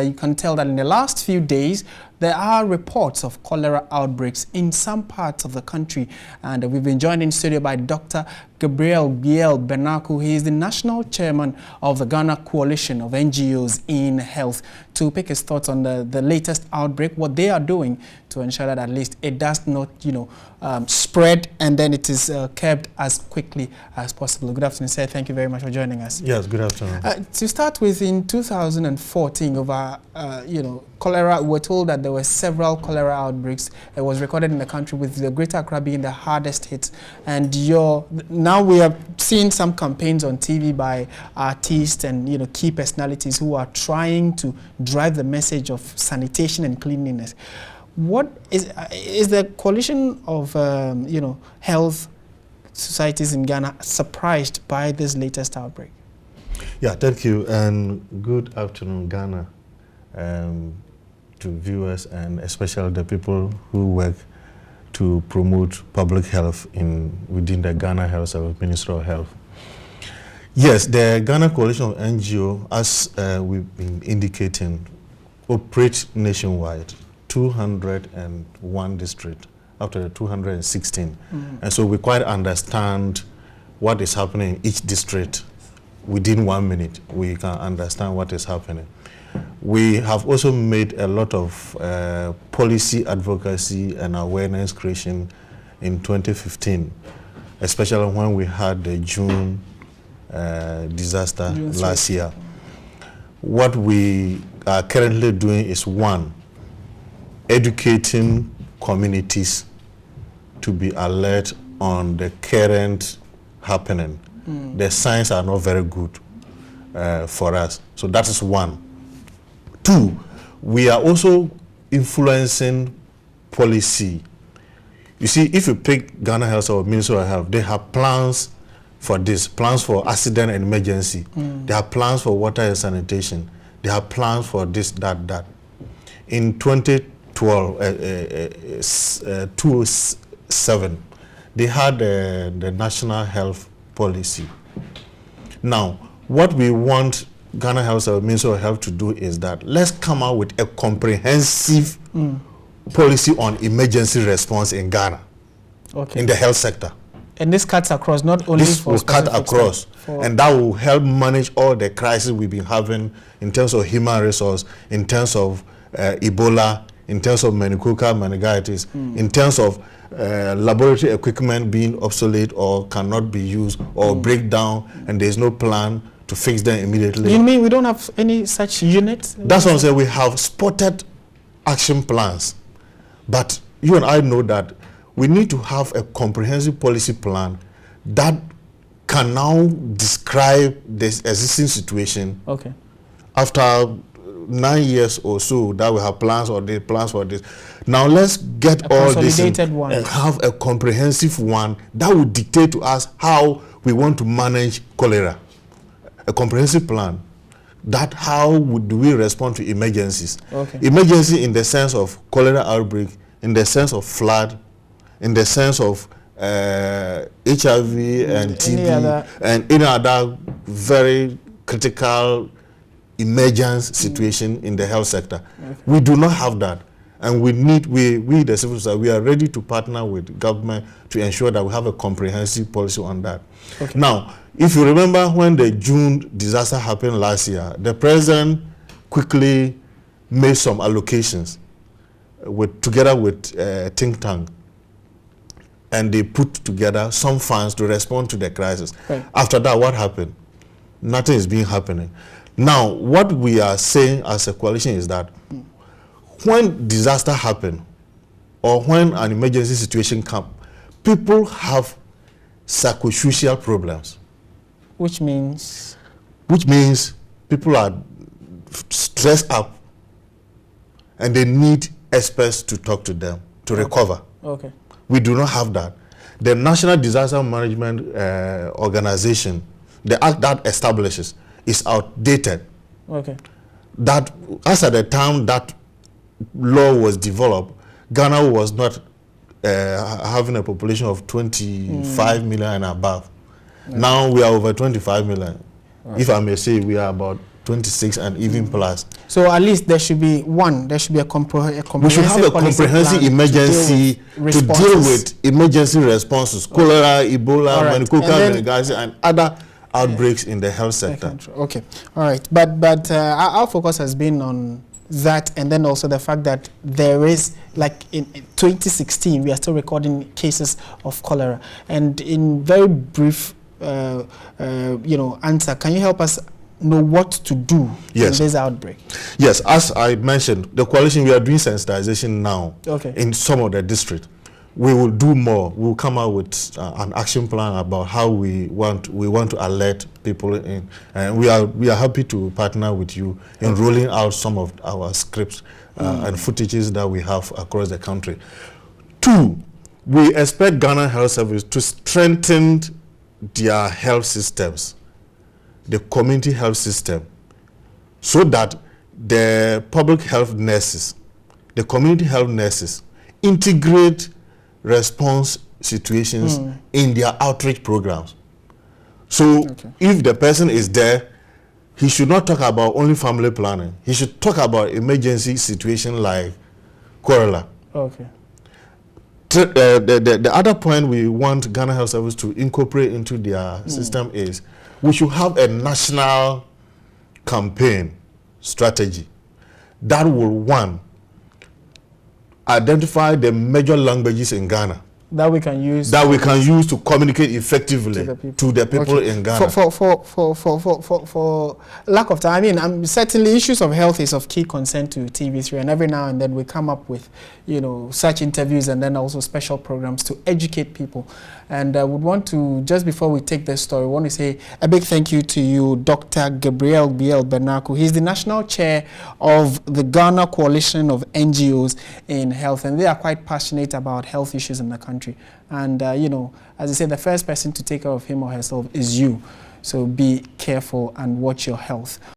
you can tell that in the last few days, there are reports of cholera outbreaks in some parts of the country. And we've been joined in studio by Dr. Gabriel Biel Benaku. He is the national chairman of the Ghana Coalition of NGOs in Health, to pick his thoughts on the latest outbreak, what they are doing to ensure that at least it does not, spread, and then it is curbed as quickly as possible. Good afternoon, sir. Thank you very much for joining us. Yes, good afternoon. To start with, in 2014, over, cholera, we're told that there were several cholera outbreaks that was recorded in the country, with the Greater Accra being the hardest hit. And now we have seen some campaigns on TV by artists and key personalities who are trying to drive the message of sanitation and cleanliness. What is the coalition of health societies in Ghana surprised by this latest outbreak? Yeah, thank you, and good afternoon, Ghana, to viewers, and especially the people who work to promote public health within the Ghana Health Service, Ministry of Health. Yes, the Ghana Coalition of NGO, as we've been indicating, operates nationwide, 201 districts after the 216. And so we quite understand what is happening in each district. Within 1 minute, we can understand what is happening. We have also made a lot of policy advocacy and awareness creation in 2015, especially when we had the June disaster last year. What we are currently doing is, one, educating communities to be alert on the current happening. The signs are not very good for us. So that is one. Two, we are also influencing policy. You see, if you pick Ghana Health or Ministry of Health, they have plans for this, plans for accident and emergency. They have plans for water and sanitation. They have plans for this, that. In 2007, they had the National Health Policy. Now, what we want Ghana Health or Ministry of Health to do is that let's come out with a comprehensive policy on emergency response in Ghana, in the health sector. And this cuts across, not only this will cut across, and that will help manage all the crises we've been having in terms of human resource, in terms of Ebola, in terms of meningitis, in terms of laboratory equipment being obsolete or cannot be used or break down, and there's no plan to fix them immediately. You mean we don't have any such units? That's what I'm saying. We have spotted action plans, but you and I know that we need to have a comprehensive policy plan that can now describe this existing situation. Okay. After 9 years or so, that we have plans or the plans for this. Now let's get all this and have a comprehensive one that will dictate to us how we want to manage cholera. A comprehensive plan. That how do we respond to emergencies? Okay. Emergency in the sense of cholera outbreak, in the sense of flood, in the sense of HIV and TB, and any other very critical emergence situation in the health sector. Okay. We do not have that, and we the civil society, we are ready to partner with government to ensure that we have a comprehensive policy on that. Okay. Now, if you remember when the June disaster happened last year, the president quickly made some allocations together with think tank, and they put together some funds to respond to the crisis. Right. After that, what happened? Nothing is being happening. Now, what we are saying as a coalition is that when disaster happen or when an emergency situation comes, people have psychosocial problems. Which means? Which means people are stressed up and they need experts to talk to them to recover. Okay. We do not have that. The National Disaster Management Organization, the act that establishes, is outdated. Okay. That, as at the time that law was developed, Ghana was not having a population of 25 million and above. Right. Now we are over 25 million. Right. If I may say, we are about 26 and even plus. So at least there should be a comprehensive. We should have a comprehensive emergency to deal with emergency responses, cholera, Ebola, meningococcal meningitis, and other outbreaks in the health sector. Okay, all right. But our focus has been on that, and then also the fact that there is, like in 2016, we are still recording cases of cholera. And in very brief, answer, can you help us know what to do in this outbreak? Yes, as I mentioned, the coalition, we are doing sensitization now in some of the districts. We will do more. We will come out with an action plan about how we want to alert people in, and we are happy to partner with you in rolling out some of our scripts and footages that we have across the country. 2, we expect Ghana Health Service to strengthen their health systems, the community health system, so that the public health nurses, the community health nurses integrate response situations in their outreach programs. So if the person is there, he should not talk about only family planning. He should talk about emergency situation like cholera. Okay. The other point we want Ghana Health Service to incorporate into their system is we should have a national campaign strategy that will, one, identify the major languages in Ghana that we can use to communicate effectively to the people in Ghana. For lack of time, I mean, certainly issues of health is of key concern to TV3, and every now and then we come up with, such interviews and then also special programs to educate people. And I would want to, just before we take this story, want to say a big thank you to you, Dr. Gabriel Biel Bernaku. He's the national chair of the Ghana Coalition of NGOs in Health, and they are quite passionate about health issues in the country. And, as I said, the first person to take care of him or herself is you. So be careful and watch your health.